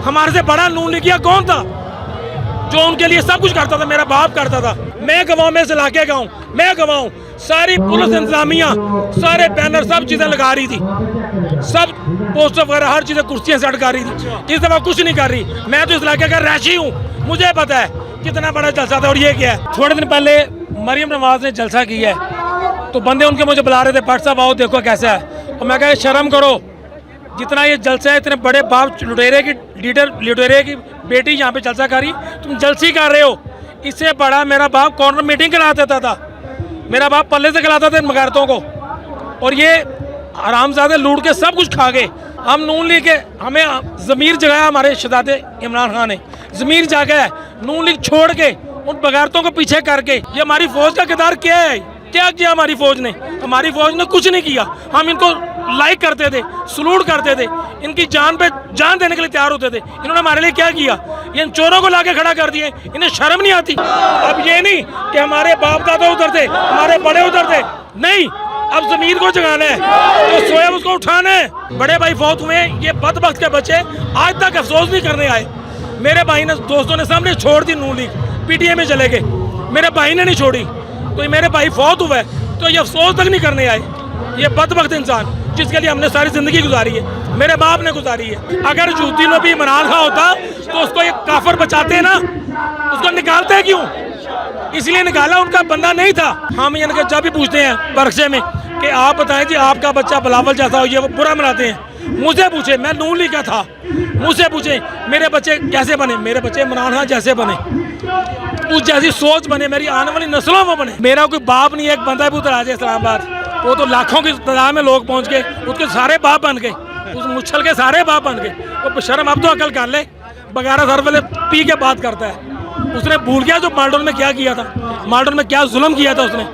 हमारे से बड़ा नून लिखिया कौन था जो उनके लिए सब कुछ करता था? मेरा बाप करता था। मैं गवाऊँ, मैं से लाके गाँव, मैं गवाऊँ। सारी पुलिस इंतजामिया, सारे बैनर, सब चीज़ें लगा रही थी, सब पोस्टर वगैरह हर चीज़ें, कुर्सियाँ सेट कर रही थी। इस दफ़ा कुछ नहीं कर रही। मैं तो इस इलाके का रैशी हूँ, मुझे पता है कितना बड़ा जलसा था। और ये क्या है, थोड़े दिन पहले मरियम नवाज ने जलसा किया है तो बंदे उनके मुझे बुला रहे थे, भट्ट साहब आओ देखो कैसा है। और मैं कहा शर्म करो, जितना ये जलसा है, इतने बड़े बाप लुटेरे की लीडर, लुटेरे की बेटी यहाँ पे जलसा कर रही, तुम जलसी कर रहे हो। इससे बड़ा मेरा बाप कॉर्नर मीटिंग करा देता था, मेरा बाप पल्ले से खिलाता था इन मगारतों को। और ये हरामजादे लूट के सब कुछ खा गए। हम नून लीग के, हमें ज़मीर जगाया हमारे शहज़ादे इमरान खान ने, ज़मीर जागा है। नून लीग छोड़ के उन बगारतों को पीछे करके ये हमारी फौज का किरदार क्या है? क्या किया हमारी फौज ने? हमारी फौज ने कुछ नहीं किया। हम इनको लाइक करते थे, सलूट करते थे, इनकी जान पे जान देने के लिए तैयार होते थे। इन्होंने हमारे लिए क्या किया? ये इन चोरों को लाके खड़ा कर दिए। इन्हें शर्म नहीं आती? अब ये नहीं कि हमारे बाप दादा उधर थे, हमारे बड़े उधर थे, नहीं, अब ज़मीर को जगाना है, तो सोया उसको उठाना है। बड़े भाई फौत हुए, ये बदबख्त के बच्चे आज तक अफसोस नहीं करने आए। मेरे भाई ने, दोस्तों ने सामने छोड़ दी नून लीग, पीटीए में चले गए, मेरे भाई ने नहीं छोड़ी। तो मेरे भाई फौत हुआ है तो ये अफसोस तक नहीं करने आए। ये बदबख्त इंसान जिसके लिए हमने सारी ज़िंदगी गुजारी है, मेरे बाप ने गुजारी है। अगर जूती लोभी इमरान खान होता तो उसको ये काफर बचाते ना, उसको निकालते क्यों? इसलिए निकाला, उनका बंदा नहीं था। हम इनके जब भी पूछते हैं बरसे में कि आप बताएं जी आपका बच्चा बिलावल जैसा हो, ये वो बुरा मनाते हैं। मुझे पूछे, मैं नून लीग का था, मुझसे पूछे मेरे बच्चे कैसे बने? मेरे बच्चे इमरान खान जैसे बने, उस जैसी सोच बने, मेरी आने वाली नस्लों में बने। मेरा कोई बाप नहीं है, एक बंदा भी उतर आ जाए इस्लामाबाद, वो तो लाखों की तादाद में लोग पहुंच गए, उसके सारे बाप बन गए, उस मुच्छल के सारे बाप बन गए। वो शर्म अब तो अकल कर ले, बगारा सर वाले पी के बात करता है। उसने भूल गया जो माल्डोन में क्या किया था, माल्डोन में क्या जुल्म किया था उसने।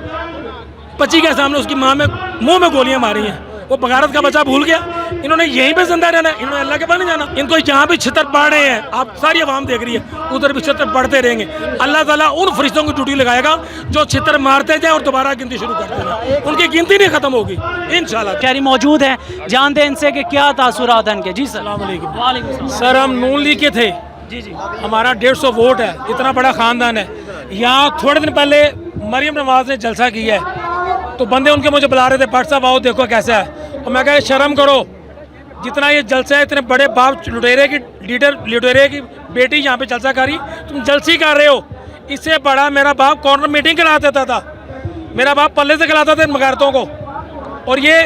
पची के सामने उसकी माँ में मुंह में गोलियां मारी हैं, वो बगारत का बच्चा भूल गया। इन्होंने यहीं पे जिंदा रहना है, इन्होंने अल्लाह के पास नहीं जाना। इनको जहाँ भी छितर पड़ रहे हैं, आप सारी आवाम देख रही है, उधर भी छितर पड़ते रहेंगे। अल्लाह ताला उन फरिश्तों की ड्यूटी लगाएगा जो छितर मारते जाए और दोबारा गिनती शुरू करते जाए, उनकी गिनती नहीं खत्म होगी इंशाल्लाह। शहरी मौजूद हैं, जानते हैं इनसे कि क्या तासुरात हैं इनके। जी सर, वालेकुम सर, हम नून लीग के थे, जी जी, हमारा 150 वोट है, इतना बड़ा खानदान है। यहाँ थोड़े दिन पहले मरियम नवाज ने जलसा किया है तो बंदे उनके मुझे बुला रहे थे, भट्ट साहब आओ देखो कैसा है। और मैं कहा शर्म करो, जितना ये जलसा है, इतने बड़े बाप लुटेरे की लीडर, लुटेरे की बेटी यहाँ पे जलसा कर रही, तुम जलसी कर रहे हो। इससे बड़ा मेरा बाप कॉर्नर मीटिंग करा देता था, मेरा बाप पल्ले से खिलाता था इन मगारतों को। और ये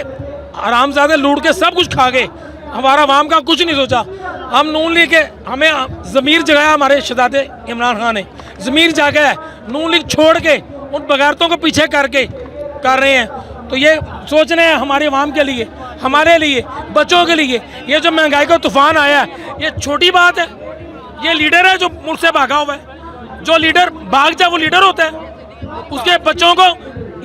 हरामजादे लूट के सब कुछ खा गए, हमारा आवाम का कुछ नहीं सोचा। हम नून लीग के, हमें ज़मीर जगाया हमारे शहज़ादे इमरान खान ने, ज़मीर जागा है। नून लीग छोड़ के उन बगारतों को पीछे करके कर रहे हैं, तो ये सोच रहे हैं हमारे आवाम के लिए, हमारे लिए, बच्चों के लिए। ये जो महंगाई का तूफान आया है, ये छोटी बात है। ये लीडर है जो मुल्क से भागा हुआ है, जो लीडर भाग जाए वो लीडर होता है। उसके बच्चों को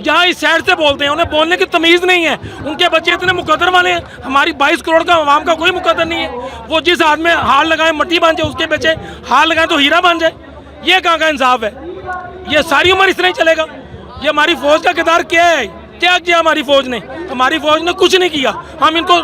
यहाँ इस साइड से बोलते हैं, उन्हें बोलने की तमीज़ नहीं है। उनके बच्चे इतने मुकद्दर वाले हैं, हमारी 22 करोड़ का आवाम का कोई मुकद्दर नहीं है। वो जिस हाथ में हार लगाए मट्टी बन जाए, उसके बच्चे हार लगाए तो हीरा बन जाए। ये कहाँ का इंसाफ है? ये सारी उम्र इस तरह ही चलेगा। ये हमारी फौज का किरदार क्या है? क्या किया हमारी फौज ने? हमारी फौज ने कुछ नहीं किया। हम इनको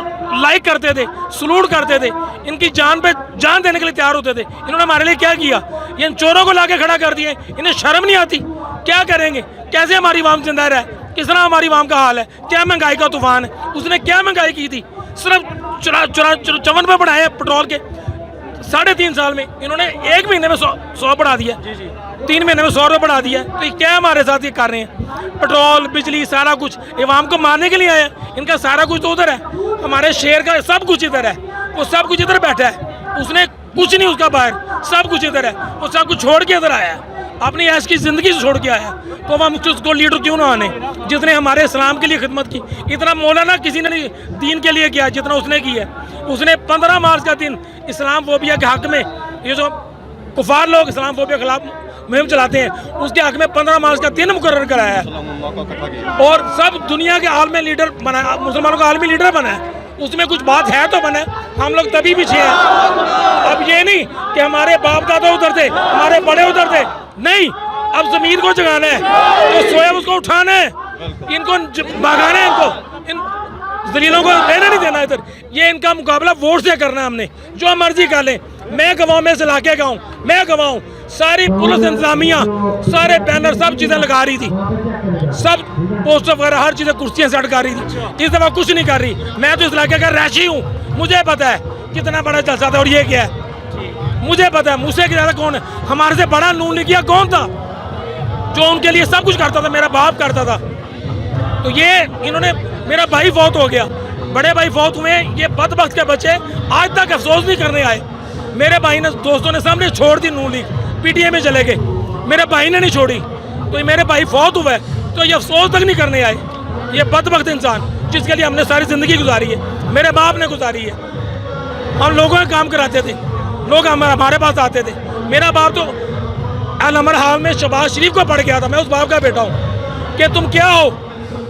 लाइक करते थे, सलूट करते थे, इनकी जान पे जान देने के लिए तैयार होते थे। इन्होंने हमारे लिए क्या किया? ये इन चोरों को लाके खड़ा कर दिए। इन्हें शर्म नहीं आती? क्या करेंगे? कैसे हमारी आवाम जिंदा रहे? किस तरह हमारी आवाम का हाल है? क्या महंगाई का तूफान है? उसने क्या महंगाई की थी? सिर्फ 54 रुपये बढ़ाए पेट्रोल के 3.5 साल में। इन्होंने 1 महीने में 100 बढ़ा दिया, 3 महीने में 100 रुपये बढ़ा दिया। तो ये क्या हमारे साथ ये कर रहे हैं? पेट्रोल, बिजली, सारा कुछ आवाम को मारने के लिए आया। इनका सारा कुछ तो उधर है, हमारे शेर का सब कुछ इधर है, वो सब कुछ इधर बैठा है। उसने कुछ नहीं, उसका बाहर सब कुछ इधर है, वो सब कुछ छोड़ के इधर आया है, अपनी ऐश की ज़िंदगी से छोड़ के आया। तो हम उसको लीडर क्यों ना आने जिसने हमारे इस्लाम के लिए खिदमत की? इतना मौलाना किसी ने नहीं दीन के लिए किया जितना उसने किया। उसने 15 मार्च का दिन इस्लामफोबिया के हक़ में, ये जो कुफार लोग इस्लामफोबिया के खिलाफ मुहिम चलाते हैं, उसके हक़ में 15 मार्च का दिन मुकर्रर कराया है और सब दुनिया के आलमी लीडर बनाया, मुसलमानों का आलमी लीडर बनाया। उसमें कुछ बात है तो बने, हम लोग तभी पीछे हैं। अब ये नहीं कि हमारे बाप दादा उधर थे, हमारे बड़े उधर थे, नहीं, अब ज़मीर को जगाना है, तो सोया उसको उठाना है, इनको भगाना है, इनको इन जलीलों को लेना नहीं देना इधर। ये इनका मुकाबला वोट से करना है हमने, जो मर्जी कर लें। मैं गवाऊं, मैं इस इलाके का हूँ, मैं गवाऊं। सारी पुलिस इंतजामिया, सारे बैनर, सब चीज़ें लगा रही थी, सब पोस्टर वगैरह हर चीज़ें, कुर्सियाँ सेट कर रही थी। इस दफ़ा कुछ नहीं कर रही। मैं तो इस इलाके का रैशी हूँ, मुझे पता है कितना बड़ा जलसा था और ये क्या है, मुझे पता है। मुझसे ज़्यादा कौन है, हमारे से बड़ा नून लीगिया कौन था जो उनके लिए सब कुछ करता था, मेरा बाप करता था। तो ये इन्होंने, मेरा भाई फौत हो गया, बड़े भाई फौत हुए, ये बदबख्त के बच्चे आज तक अफसोस नहीं करने आए। मेरे भाई ने, दोस्तों ने सामने छोड़ दी नून लीग, पीटीए में चले गए, मेरे भाई ने नहीं छोड़ी। तो ये मेरे भाई फौत हुआ है तो ये अफसोस तक नहीं करने आए। ये बदबख्त इंसान जिसके लिए हमने सारी ज़िंदगी गुजारी है, मेरे बाप ने गुजारी है। हम लोगों का काम कराते थे, लोग हमारे पास आते थे। मेरा बाप तो अल अमर हाल में शहबाज शरीफ को पढ़ गया था। मैं उस बाप का बेटा हूँ कि तुम क्या हो,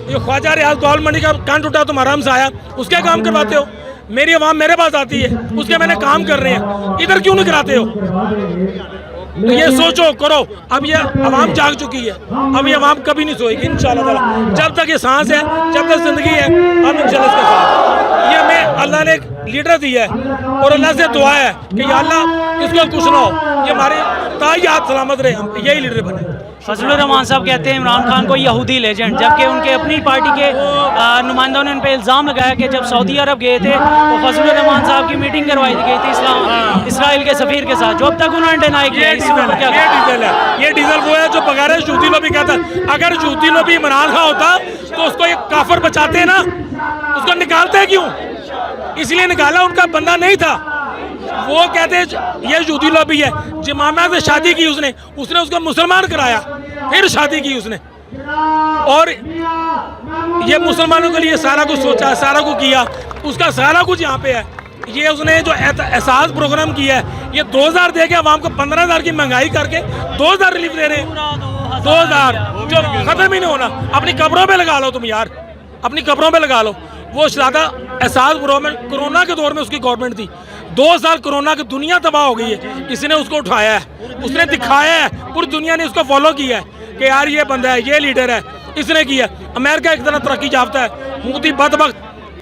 ये ख्वाजा रियाज गोल मंडी का कान टूटा तुम आराम से आया, उसके काम करवाते हो। मेरी आवाम मेरे पास आती है, उसके मैंने काम कर रहे हैं, इधर क्यों नहीं कराते हो? तो ये सोचो, करो। अब ये आवाम जाग चुकी है, अब ये आवाम कभी नहीं सोएगी इंशाल्लाह ताला। जब तक ये सांस है, जब तक जिंदगी है, हम इंशाल्लाह इसके साथ। ये हमें अल्लाह ने एक लीडर दिया है और अल्लाह से दुआ है कि या अल्लाह इसको कुछ ना हो, ये हमारे तायात सलामत रहे, हम यही लीडर बने। फजलुर रहमान साहब कहते हैं इमरान खान को यहूदी लेजेंड, जबकि उनके अपनी पार्टी के नुमाइंदों ने उन पर इल्ज़ाम लगाया कि जब सऊदी अरब गए थे तो फजलुर रहमान साहब की मीटिंग करवाई गई थी इसराइल के सफ़ीर के साथ, जो अब तक उन्होंने डिनाई किया। ये डीजल है, ये डीजल वो है जो बगैर जूती लोबी कहता है। अगर जूती लोबी इमरान खान होता तो उसको एक काफर बचाते ना, उसको निकालते हैं क्यों? इसलिए निकाला, उनका बंदा नहीं था। वो कहते ये जूती लॉबी है, जमामा से शादी की उसने उसको मुसलमान कराया, फिर शादी की उसने, और ये मुसलमानों के लिए सारा कुछ सोचा, सारा कुछ किया, उसका सारा कुछ यहाँ पे है। ये उसने जो एहसास प्रोग्राम किया है, ये 2000 दे के आवाम को 15,000 की महंगाई करके 2000 रिलीफ दे रहे हैं। 2000 जो खत्म ही नहीं होना। अपनी कब्रों पे लगा लो तुम यार, अपनी कब्रों पे लगा लो। वो ज़्यादा एहसास प्रोग्राम कोरोना के दौर में उसकी गवर्नमेंट थी। 2 साल कोरोना की दुनिया तबाह हो गई है, इसने उसको उठाया है, उसने दिखाया है, पूरी दुनिया ने उसको फॉलो किया है कि यार ये बंदा है, ये लीडर है, इसने किया। अमेरिका एक तरह तरक्की याफ्ता है, मोदी बदबख्त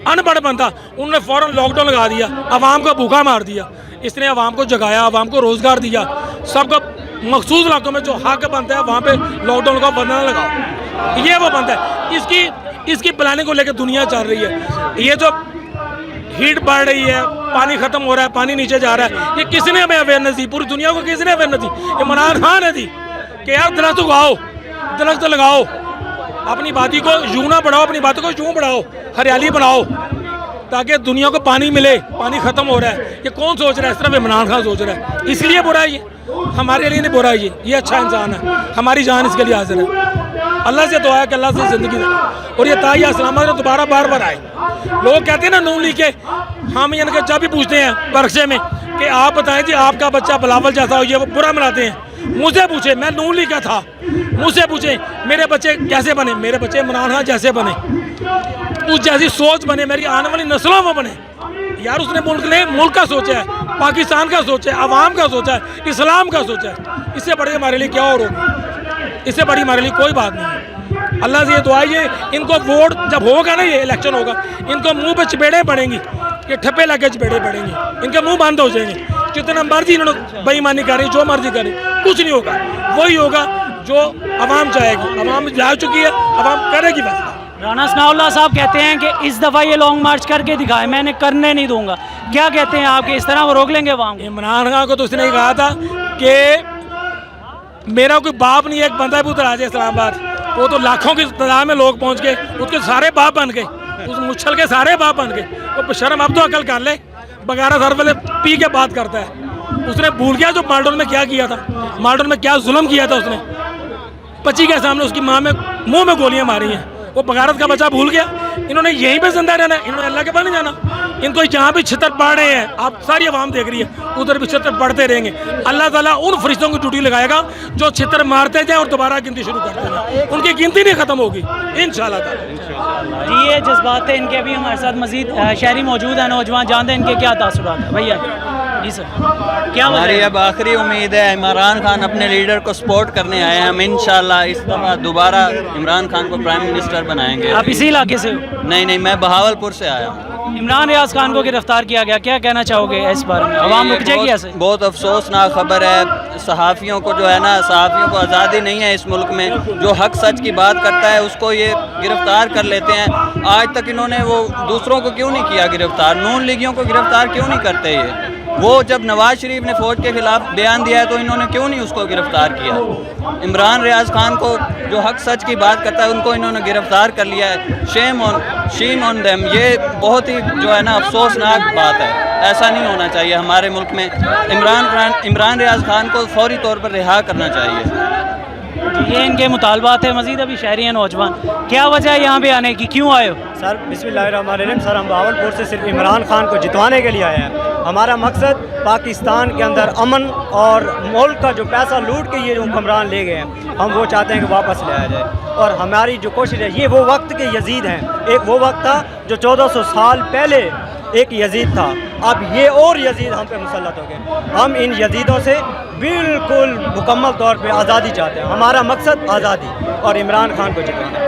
अनपढ़ बंदा, उन्होंने फ़ौरन लॉकडाउन लगा दिया, आवाम को भूखा मार दिया। इसने आवाम को जगाया, आवाम को रोज़गार दिया, सबको मखसूस इलाकों में जो हक बनता है वहाँ पे लॉकडाउन का बंधन लगाओ। ये वो बंदा है, इसकी प्लानिंग को लेकर दुनिया चल रही है। ये जो हीट बढ़ रही है, पानी खत्म हो रहा है, पानी नीचे जा रहा है, ये किसने हमें अवेयरनेस दी? पूरी दुनिया को किसने अवेयरनेस दी? इमरान खान ने दी कि यार दरख्त उगाओ, दरख्त लगाओ, अपनी बाती को यूं ना बढ़ाओ, अपनी बातों को यूं बढ़ाओ, हरियाली बनाओ ताकि दुनिया को पानी मिले। पानी खत्म हो रहा है, ये कौन सोच रहा है? सिर्फ इमरान खान सोच रहा है। इसलिए बुरा है ये, हमारे लिए नहीं बुरा है ये अच्छा इंसान है, हमारी जान इसके लिए हाजिर है। अल्लाह से दुआ है कि अल्लाह से ज़िंदगी दे और ये ताई सलामत दोबारा बार बार आए। लोग कहते हैं ना नून लीग के, हम इनके जब भी पूछते हैं बरसे में कि आप बताएं जी आपका बच्चा बिलावल जैसा हो, ये वो बुरा मनाते हैं। मुझे पूछे, मैं नून लीग का था, मुझसे पूछे मेरे बच्चे कैसे बने, मेरे बच्चे इमरान खान जैसे बने, उस जैसी सोच बने, मेरी आने वाली नस्लों में बने। यार उसने मुल्क का सोचा है, पाकिस्तान का सोचा है, अवाम का सोचा है, इस्लाम का सोचा है। इससे बड़े हमारे लिए क्या और होगा? इससे बड़ी हमारे लिए कोई बात नहीं है। अल्लाह से ये दुआ है, इनको वोट जब होगा ना, ये इलेक्शन होगा, इनको मुंह पे चपेड़े पड़ेंगी, ये ठप्पे लगे चपेड़े पड़ेंगे, इनके मुंह बंद हो जाएंगे। जितना मर्जी इन्होंने बेईमानी करें, जो मर्जी करें, कुछ नहीं होगा। वही होगा जो अवाम चाहेगी, अवाम जा चुकी है, अवाम करेगी बस। राना सनाउल्लाह साहब कहते हैं कि इस दफ़ा ये लॉन्ग मार्च करके दिखाए, मैंने करने नहीं दूंगा। क्या कहते हैं आपके, इस तरह वो रोक लेंगे अवाम? इमरान खान को तो उसने कहा था कि मेरा कोई बाप नहीं है, एक बंदा भी उधर आ जाए इस्लामाबाद, वो तो लाखों की तादाद में लोग पहुंच गए, उसके सारे बाप बन गए, उस मुच्छल के सारे बाप बन गए। वो शर्म अब तो अकल कर ले, 12,000 वाले पी के बात करता है। उसने भूल गया जो माल्डोन में क्या किया था, माल्डोन में क्या जुल्म किया था उसने। 25 के सामने उसकी माँ में मुँह में गोलियाँ मारी हैं, वो बगारत का बच्चा भूल गया। इन्होंने यहीं पे जिंदा रहना है, इन्होंने अल्लाह के पास नहीं जाना। इनको जहाँ भी छितर पड़ रहे हैं, आप सारी आवाम देख रही है, उधर भी छितर पड़ते रहेंगे। अल्लाह ताला उन फरिश्तों की ड्यूटी लगाएगा जो छितर मारते जाए और दोबारा गिनती शुरू करते जाए, उनकी गिनती नहीं खत्म होगी इंशाल्लाह ताला। जी ये जज्बात थे इनके। अभी हमारे साथ मजीद शहरी मौजूद है, नौजवान जानते हैं इनके क्या तासुरात है। भैया जी सर, क्या हमारी अब आखिरी उम्मीद है, इमरान खान अपने लीडर को सपोर्ट करने आए हैं। हम इंशाल्लाह इस दफ़ा दोबारा इमरान खान को प्राइम मिनिस्टर बनाएंगे। आप इसी इलाके से हो? नहीं, मैं बहावलपुर से आया हूँ। इमरान रियाज खान को गिरफ्तार किया गया, क्या कहना चाहोगे इस बारे में? आवाम रुक जाएगी ऐसे? बहुत अफसोसनाक खबर है। सहाफ़ियों को जो है ना, सहाफ़ियों को आज़ादी नहीं है इस मुल्क में। जो हक सच की बात करता है उसको ये गिरफ़्तार कर लेते हैं। आज तक इन्होंने वो दूसरों को क्यों नहीं किया गिरफ़्तार? नून लीगियों को गिरफ़्तार क्यों नहीं करते ये? वो जब नवाज शरीफ ने फ़ौज के ख़िलाफ़ बयान दिया है तो इन्होंने क्यों नहीं उसको गिरफ़्तार किया? इमरान रियाज खान को जो हक सच की बात करता है उनको इन्होंने गिरफ़्तार कर लिया है। Shame on them. ये बहुत ही जो है ना अफसोसनाक बात है। ऐसा नहीं होना चाहिए हमारे मुल्क में। इमरान रियाज खान को फौरी तौर पर रिहा करना चाहिए। ये इनके मुतालबात है। मज़ीद अभी शहरी हैं नौजवान, क्या वजह है यहाँ पे आने की, क्यों आए हो? सर बिस्मिल्लाहिर्रहमानिर्रहीम। सर हम बावलपुर से सिर्फ इमरान खान को जितवाने के लिए आए हैं। हमारा मकसद पाकिस्तान के अंदर अमन और मुल्क का जो पैसा लूट के ये जो हुक्मरान ले गए हैं, हम वो चाहते हैं कि वापस ले आया जाए। और हमारी जो कोशिश है, ये वो वक्त के यजीद हैं। एक वो वक्त था जो 1400 साल पहले एक यजीद था, अब ये और यजीद हम पे मुसल्लत हो गए। हम इन यजीदों से बिल्कुल मुकम्मल तौर पे आज़ादी चाहते हैं। हमारा मकसद आज़ादी और इमरान खान को जिताना।